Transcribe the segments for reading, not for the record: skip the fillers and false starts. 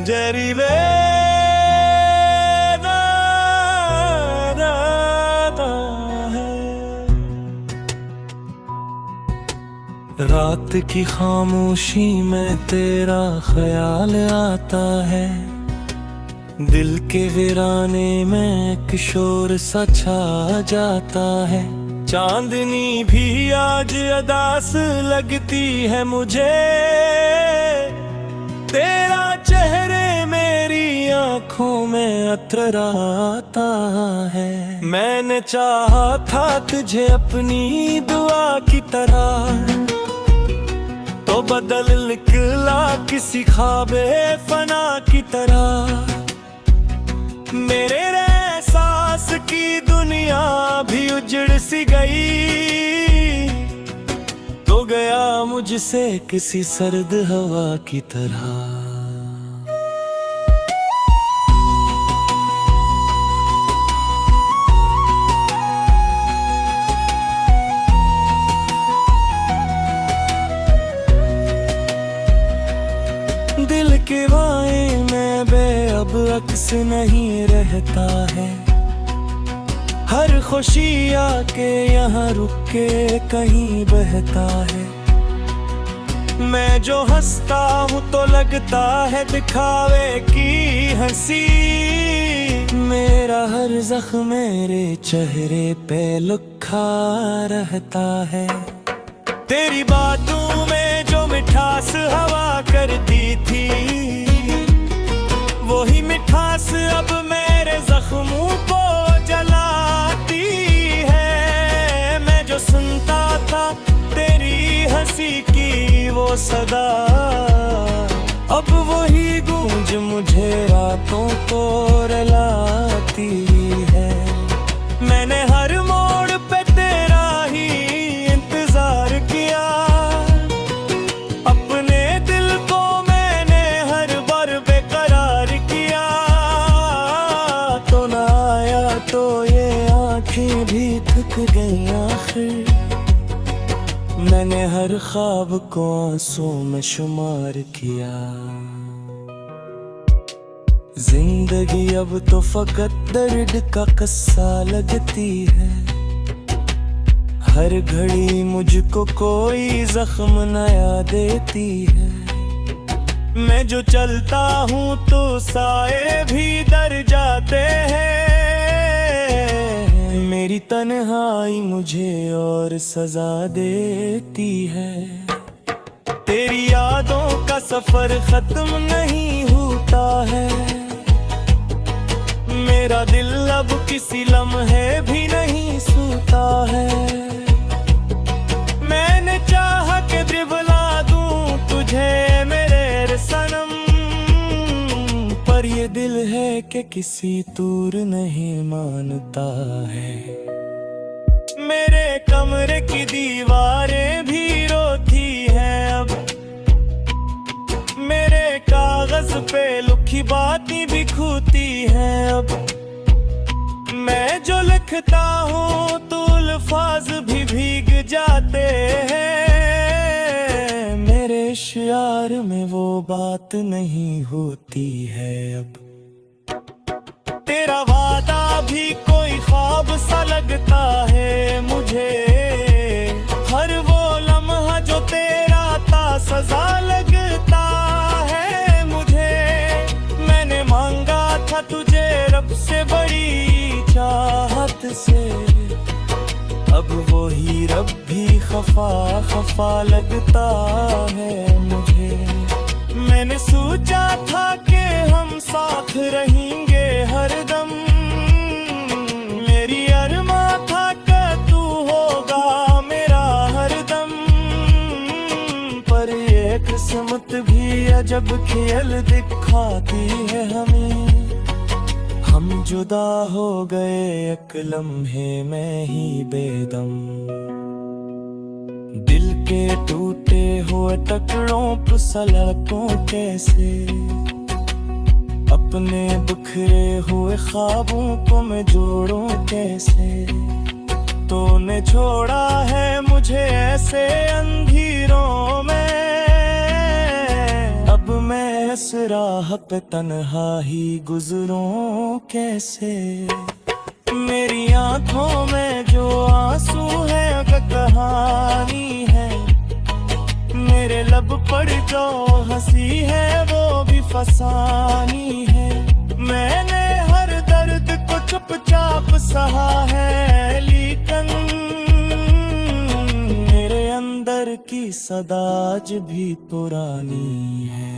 जहरीले रात की खामोशी में तेरा ख्याल आता है, दिल के वीराने में किशोर सा छा जाता है। चांदनी भी आज अदास लगती है मुझे, तेरा चेहरे मेरी आंखों में अतराता है। मैंने चाहा था तुझे अपनी दुआ की तरह, तो बदल निकला किसी ख्वाबे फना की तरह। मेरे एहसास की दुनिया भी उजड़ सी गई, तो गया मुझसे किसी सर्द हवा की तरह। दिल के वाए में बेअब अक्स नहीं रहता है, हर खुशी आके यहाँ रुक के कहीं बहता है। मैं जो हंसता हूँ तो लगता है दिखावे की हंसी, मेरा हर जख्म मेरे चेहरे पे लुखा रहता है। तेरी बातों में जो मिठास हवा करती थी, वही मिठास अब मेरे जख्मों को जलाती है। मैं जो सुनता था तेरी हंसी की वो सदा, अब वही गूंज मुझे रातों को रुलाती है। मैंने हर मोड़ पे तेरा ही इंतजार किया, अपने दिल को मैंने हर बार बेकरार किया। तो ना आया तो ये आंखें भी थक गई आखिर, मैंने हर ख्वाब को आंसू में शुमार किया। जिंदगी अब तो फकत दर्द का किस्सा लगती है, हर घड़ी मुझको कोई जख्म नया देती है। मैं जो चलता हूँ तो साए भी दर जाते हैं, मेरी तन्हाई मुझे और सजा देती है। तेरी यादों का सफर खत्म नहीं होता है, मेरा दिल अब किसी लम्हे भी नहीं सोता है। मैंने चाहा कि दिबला दूं तुझे मेरे सनम, पर ये दिल है कि किसी दूर नहीं मानता है। मेरे कमरे की दीवारें भी रोती हैं अब, मेरे कागज पे लिखी बातें भी खूती हैं अब। मैं जो लिखता हूँ तो अल्फाज भी भीग जाते हैं, मेरे शियार में वो बात नहीं होती है अब। तेरा वादा भी कोई ख्वाब सा लगता है मुझे, हर वो लम्हा जो तेरा था सजा लगता है मुझे। मैंने मांगा था तुझे रब से बड़ी चाहत से, अब वो ही रब भी खफा खफा लगता है मुझे। मैंने सोचा था कि हम साथ रहेंगे हरदम, मेरी अरमा था कि तू होगा मेरा हरदम। पर ये किस्मत भी अजब खेल दिखाती है हमें, हम जुदा हो गए एक लम्हे में ही बेदम। दिल के टूटे हुए टुकड़ों पर सलाखों कैसे, अपने बिखरे हुए ख्वाबों को मैं जोड़ूं कैसे। तूने छोड़ा है मुझे ऐसे अंधेरों में, अब मैं इस राह पे तन्हा ही गुजरूं कैसे। मेरी आंखों में जो आंसू है वो कहानी है, मेरे लब पर जो हंसी है वो भी फसानी है। मैंने हर दर्द को चुपचाप सहा है, लेकिन मेरे अंदर की सदा आज भी पुरानी है।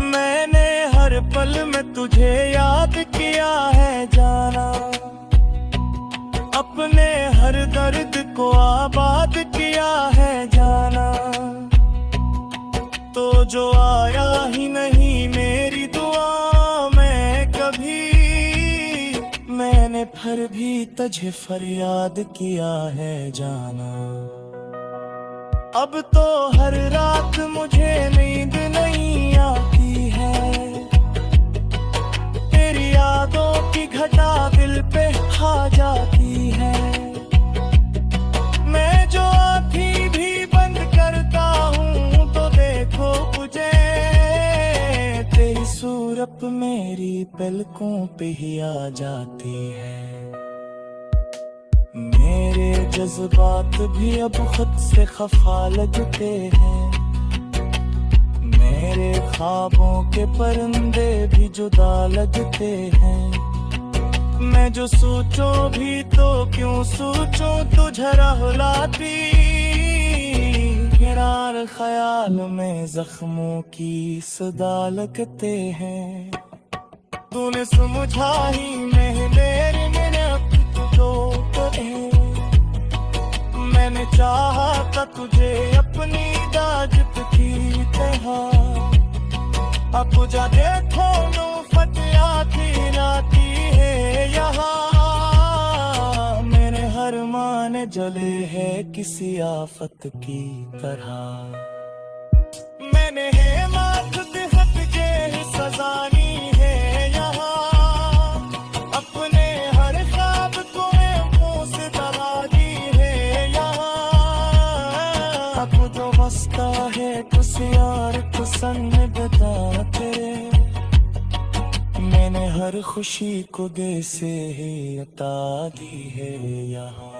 मैंने हर पल में तुझे याद किया है जाना, अपने हर दर्द को आबाद किया है जाना। तो जो आया ही नहीं मेरी दुआ में कभी, मैंने फिर भी तुझे फरियाद किया है जाना। अब तो हर रात मुझे नींद नहीं आती है, तेरी यादों की घटा दिल पे खा जाती है। मैं जो आँखें भी बंद करता हूँ तो देखो मुझे, तेरी सूरत मेरी पलकों पे ही आ जाती है। मेरे जज्बात भी अब खुद से खफा लगते हैं, मेरे ख्वाबों के परिंदे भी जुदा लगते हैं। मैं जो सोचूं भी तो क्यों सोचूं तुझे रुलाती, किरार ख्याल में जख्मों की सदा लगते हैं। तूने समझा ही नहीं मेरे तो मैंने चाहा था तुझे अपनी दाजत की तरह। अब जा देखो नो फटिया की राती है यहाँ, मेरे हर मान जले है किसी आफत की तरह। मैंने है माथ दिहत के सजानी है यहाँ, अपने हर ख्वाब को मुंह से दबा दी है यहाँ। अब जो बसता है किसी यार को संग बता तेरे, मैंने हर खुशी को दे से ही अता दी है यहाँ।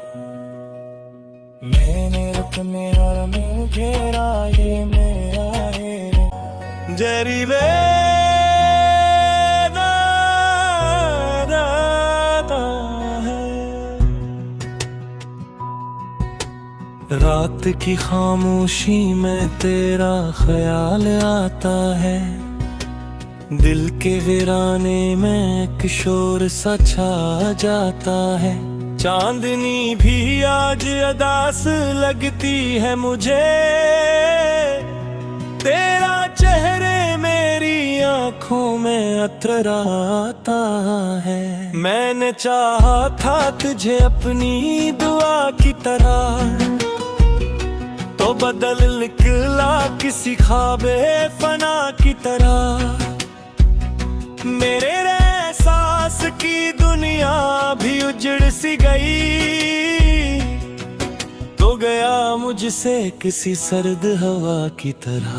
मैंने रखने हर में घेरा ये मेरा है जहरीले रात की खामोशी में तेरा ख्याल आता है, दिल के वीराने में किशोर सा छा जाता है। चांदनी भी आज अदास लगती है मुझे, तेरा चेहरे मेरी आंखों में अतराता है। मैंने चाहा था तुझे अपनी दुआ की तरह, तो बदल निकला किसी ख्वाबे फना की तरह। मेरे एहसास की दुनिया भी उजड़ सी गई, तो गया मुझसे किसी सर्द हवा की तरह।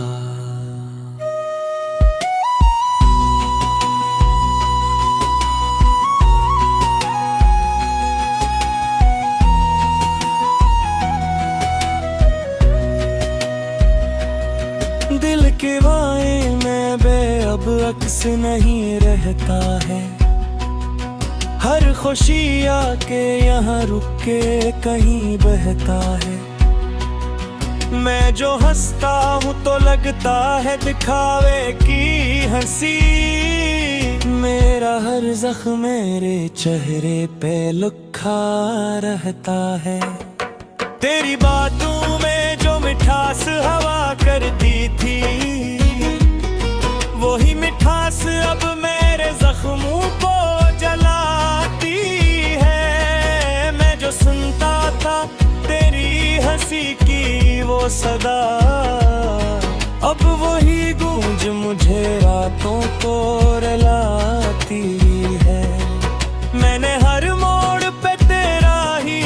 दिल के वाए में बेअब अक्स नहीं रहता है, हर खुशी आके यहाँ रुक के कहीं बहता है। मैं जो हंसता हूँ तो लगता है दिखावे की हंसी, मेरा हर जख्म मेरे चेहरे पे लुखा रहता है। तेरी बातों में जो मिठास हवा करती थी, वही मिठास अब मेरे जख्मों को जलाती है। मैं जो सुनता था तेरी हंसी की वो सदा, अब वही गूंज मुझे रातों को रुलाती है। मैंने हर मोड़ पे तेरा ही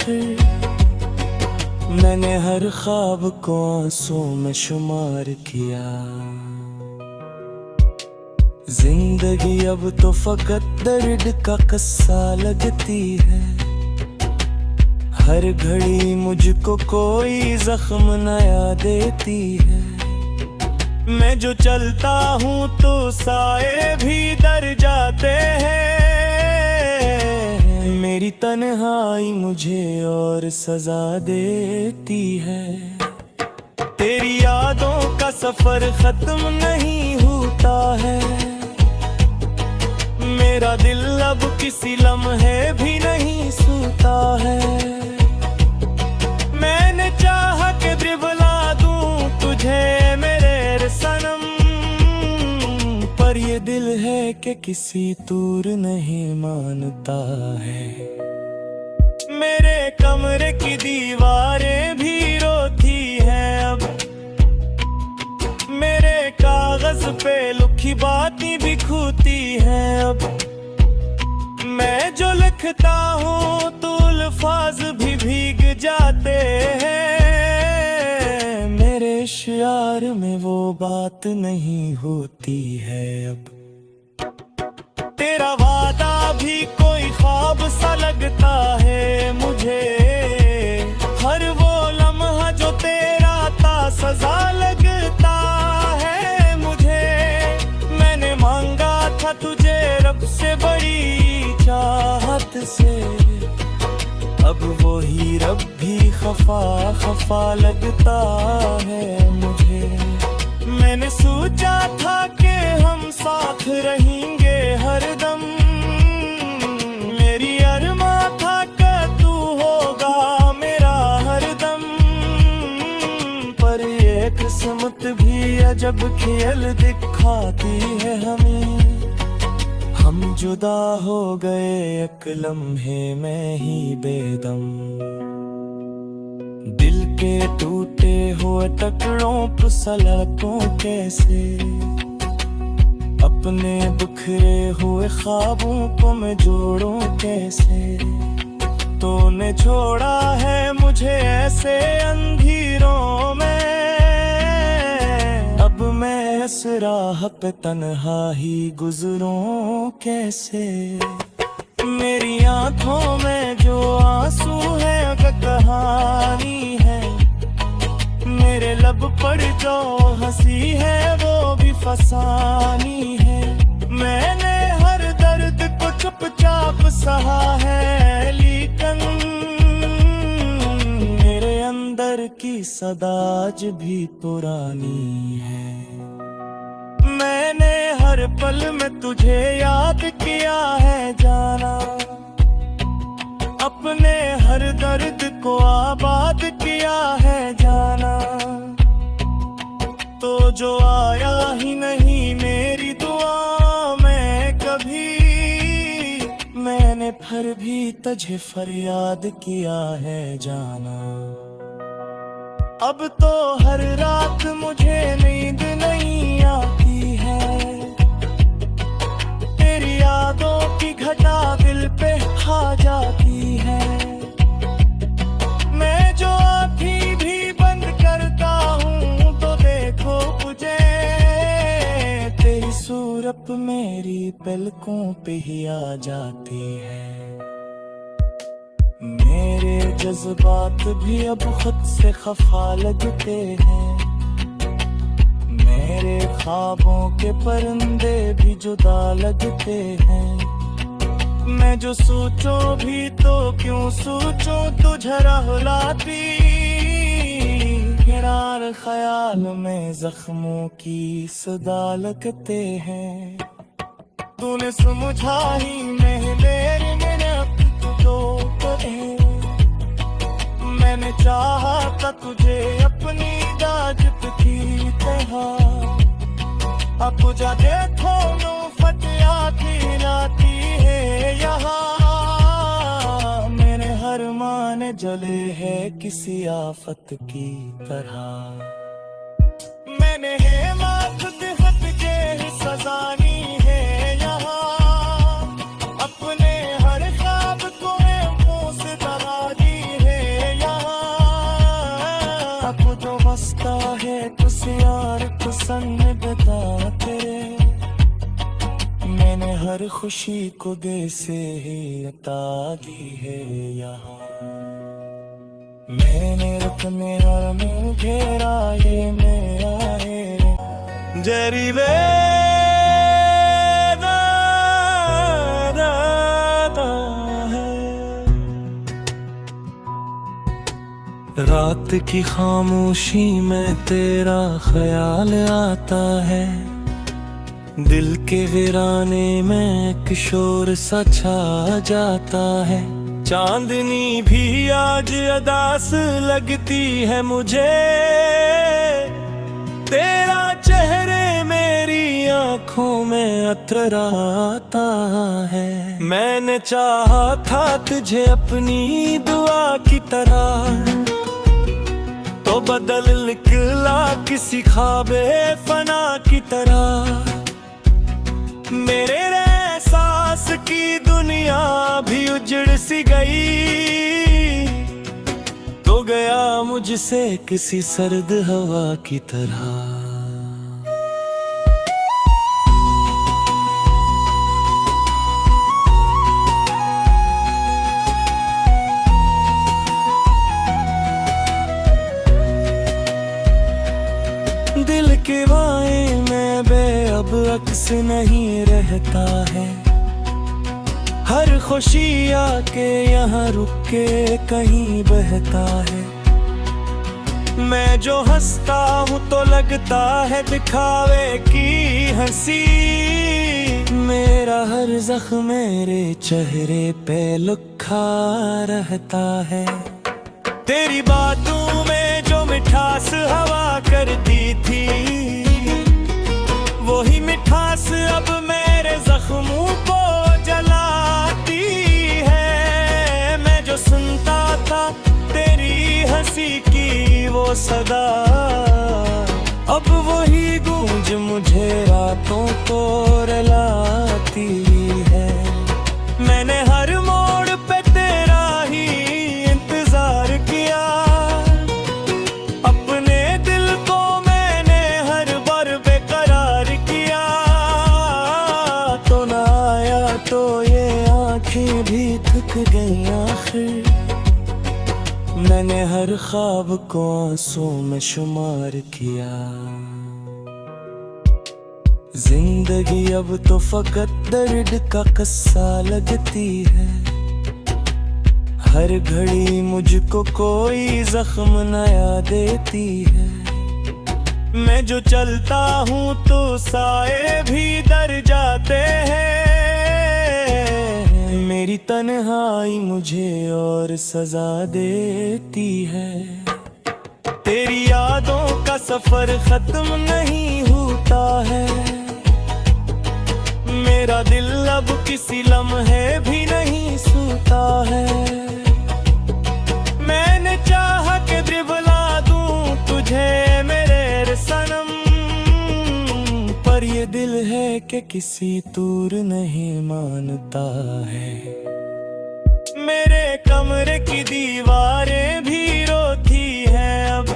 फिर मैंने हर ख्वाब को आंसू में शुमार किया। जिंदगी अब तो फकत दर्द का किस्सा लगती है। हर घड़ी मुझको कोई जख्म नया देती है। मैं जो चलता हूँ तो साए भी दर जाते हैं। मेरी तन्हाई मुझे और सजा देती है। तेरी यादों का सफर खत्म नहीं होता है। मेरा दिल अब किसी लम्हे भी नहीं सोता है। मैंने चाहा कि दिबला दूं तुझे मेरे सनम, पर ये दिल है कि किसी दूर नहीं मानता है। मेरे कमरे की दीवारें भी रोती हैं अब। मेरे कागज पे लिखी बातें भी खूती हैं अब। मैं जो लिखता हूँ तो अल्फाज भी भीग जाते हैं। मेरे शियार में वो बात नहीं होती है अब। तेरा वादा भी कोई ख्वाब सा लगता है मुझे। हर वो लम्हा जो तेरा था सजा लगता है मुझे। मैंने मांगा था तुझे रब से बड़ी चाहत से। अब वही रब भी खफा खफा लगता है मुझे। मैंने सोचा था कि हम साथ रहेंगे हरदम। मेरी अरमा था कि तू होगा मेरा हरदम। पर ये किस्मत भी अजब खेल दिखाती है हमें। हम जुदा हो गए एक लम्हे में ही बेदम। दिल के टूटे हुए टुकड़ों पर सड़कों कैसे। अपने बिखरे हुए ख्वाबों को मैं जोड़ूं कैसे। तूने छोड़ा है मुझे ऐसे अंधेरों में। अब मैं इस राह पे तन्हा ही गुजरूं कैसे। मेरी आंखों में जो आंसू है वो कहानी है। मेरे लब पर जो हंसी है वो भी फसानी है। मैंने हर दर्द को चुपचाप सहा है, लेकिन मेरे अंदर की सदा आज भी पुरानी है। मैंने हर पल में तुझे याद किया है जाना। अपने हर दर्द को आबाद किया है जाना। तो जो आया ही नहीं मेरी दुआ में कभी। मैंने फिर भी तुझे फरियाद किया है जाना। अब तो हर रात मुझे नींद नहीं आती है। तेरी यादों की घटा दिल पे खा जाती है। मैं जो आँखें भी बंद करता हूँ तो देखो मुझे। तेरी सूरत मेरी पलकों पे ही आ जाती है। मेरे जज्बात भी अब खुद से खफा लगते हैं। मेरे ख्वाबों के परिंदे भी जुदा लगते हैं। मैं जो सोचूं भी तो क्यों सोचूं तुझे रुलाती। किनार ख्याल में जख्मों की सदा लगते हैं। तूने समझा ही नहीं मेरे तो मैंने चाहा था तुझे अपनी जाजत की तरह। अब तुझे देखो नो फटिया खिलाती है यहाँ। मेरे हर मान जले है किसी आफत की तरह। मैंने है माथ हट के सजानी है यहाँ। अपने हर ख्वाब को मुंह से दगा दी है। हर खुशी को दे से ही अता दी है यहाँ। मैंने रुकने हर में घेरा ये मेरा है जहरीले रात की खामोशी में तेरा ख्याल आता है। दिल के वीराने में एक शोर सा छा जाता है। चांदनी भी आज अदास लगती है मुझे। तेरा चेहरे मेरी आंखों में अतराता है। मैंने चाहा था तुझे अपनी दुआ की तरह, तो बदल निकला किसी ख्वाबे फना की तरह। मेरे एहसास की दुनिया भी उजड़ सी गई, तो गया मुझसे किसी सर्द हवा की तरह। दिल के बाएं में बेअब अक्स नहीं रहता है। हर खुशी आके यहाँ रुक के कहीं बहता है। मैं जो हंसता हूँ तो लगता है दिखावे की हंसी। मेरा हर जख्म मेरे चेहरे पे लुखा रहता है। तेरी बातों में जो मिठास हवा करती थी, वही मिठास अब मेरे जख्मों को जलाती है। मैं जो सुनता था तेरी हंसी की वो सदा, अब वही गूंज मुझे रातों को रुलाती है। मैंने हर मोड़ पे तेरा ही इंतजार किया। अपने दिल को मैंने हर बार बेकरार किया। तो ना आया तो ये आंखें भी थक गई आखिर। मैंने हर ख्वाब को आंसू में शुमार किया। जिंदगी अब तो फकत दर्द का किस्सा लगती है। हर घड़ी मुझको कोई जख्म नया देती है। मैं जो चलता हूँ तो साए भी दर जाते हैं। मेरी तन्हाई मुझे और सजा देती है। तेरी यादों का सफर खत्म नहीं होता है। मेरा दिल अब किसी लम्हे भी नहीं सोता है। मैंने चाहा कि दिबला दूं तुझे मेरे सनम, पर ये दिल है कि किसी तूर नहीं मानता है। मेरे कमरे की दीवारें भी रोती हैं अब।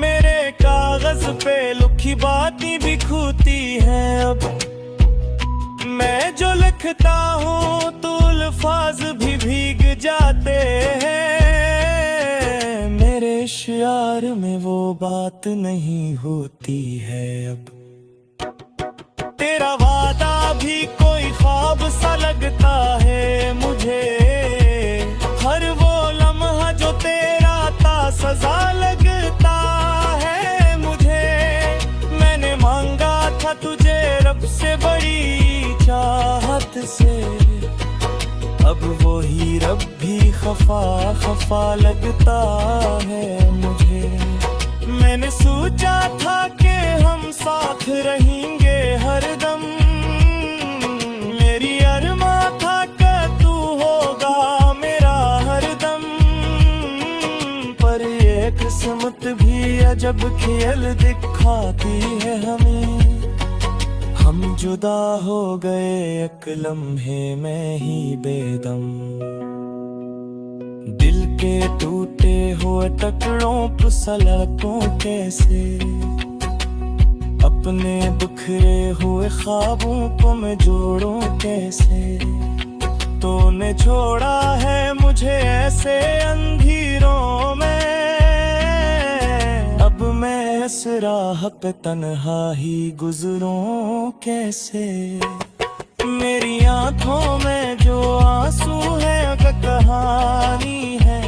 मेरे कागज पे लिखी बातें भी खूती हैं अब। मैं जो लिखता हूँ तो अल्फाज भी भीग जाते हैं। मेरे शियार में वो बात नहीं होती है अब। तेरा वादा भी कोई ख्वाब सा लगता है मुझे। हर वो लम्हा जो तेरा था सजा लगता है मुझे। मैंने मांगा था तुझे रब से बड़ी चाहत से, अब वो ही रब भी खफा खफा लगता है मुझे। मैंने सोचा था कि हम साथ रहेंगे हरदम। मेरी अरमा था कि तू होगा मेरा हरदम, पर ये किस्मत भी अजब खेल दिखाती है हमें। हम जुदा हो गए एक लम्हे में ही बेदम। दिल के टूटे हुए टुकड़ों पर सलाखों कैसे अपने बिखरे हुए ख्वाबों को मैं जोड़ूं कैसे। तूने छोड़ा है मुझे ऐसे अंधेरों में, अब मैं इस राह पे तन्हा ही गुजरूं कैसे। मेरी आंखों में जो आंसू है वो कहानी है,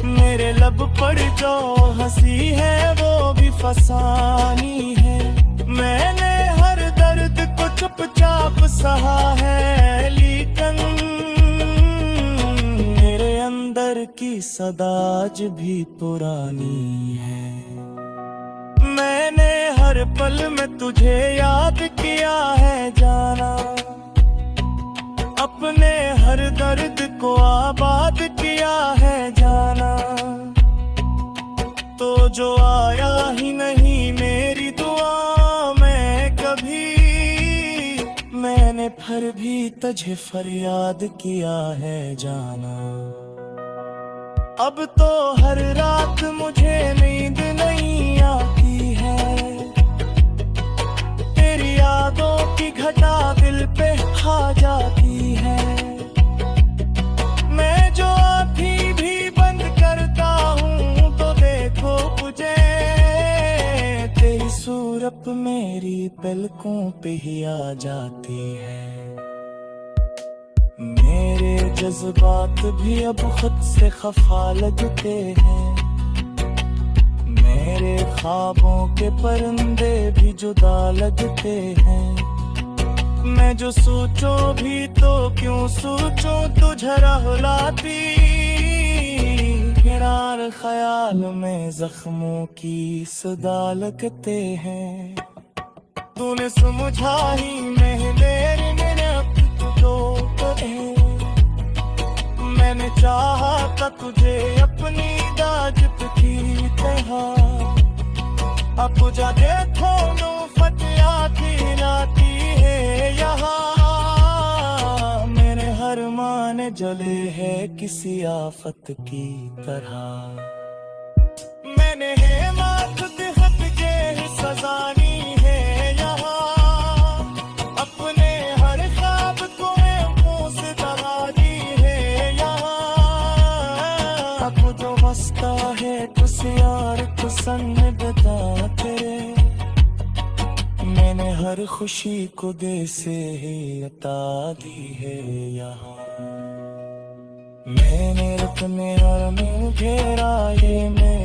मेरे लब पर जो हंसी है वो भी फसानी है। मैंने हर दर्द को चुपचाप सहा है, लेकिन मेरे अंदर की सदा आज भी पुरानी है। मैंने हर पल में तुझे याद किया है जाना, अपने हर दर्द को आबाद किया है जाना। तो जो आया ही नहीं मेरी दुआ में कभी, मैंने फिर भी तुझे फरियाद किया है जाना। अब तो हर रात मुझे नींद नहीं आती है, तेरी यादों की घटा दिल पे खा जाती है। मैं जो आँखें भी बंद करता हूँ तो देखो मुझे, तेरी सूरत मेरी पलकों पे ही आ जाती है। मेरे जज्बात भी अब खुद से खफा लगते हैं, मेरे ख्वाबों के परिंदे भी जुदा लगते हैं। मैं जो सोचूं भी तो क्यों सोचूं तुझे रुलाती, गिरार ख्याल में जख्मों की सदा लगते हैं। तूने समझा ही नहीं मेरे तो मैंने चाहा था तुझे अपनी दाजत की तरह। अब जा देखो नो फतिया की राती है यहाँ, मेरे हर मान जले है किसी आफत की तरह। मैंने है माथ दिखत के सजानी है यहाँ, अपने हर ख्वाब को मुंह से दबा दी है यहाँ। अब जो बसता है कुछ यार को संग बता तेरे, मैंने हर खुशी को दे से ही अता दी है यहाँ। मैंने अपने हर में घेरा ये मैं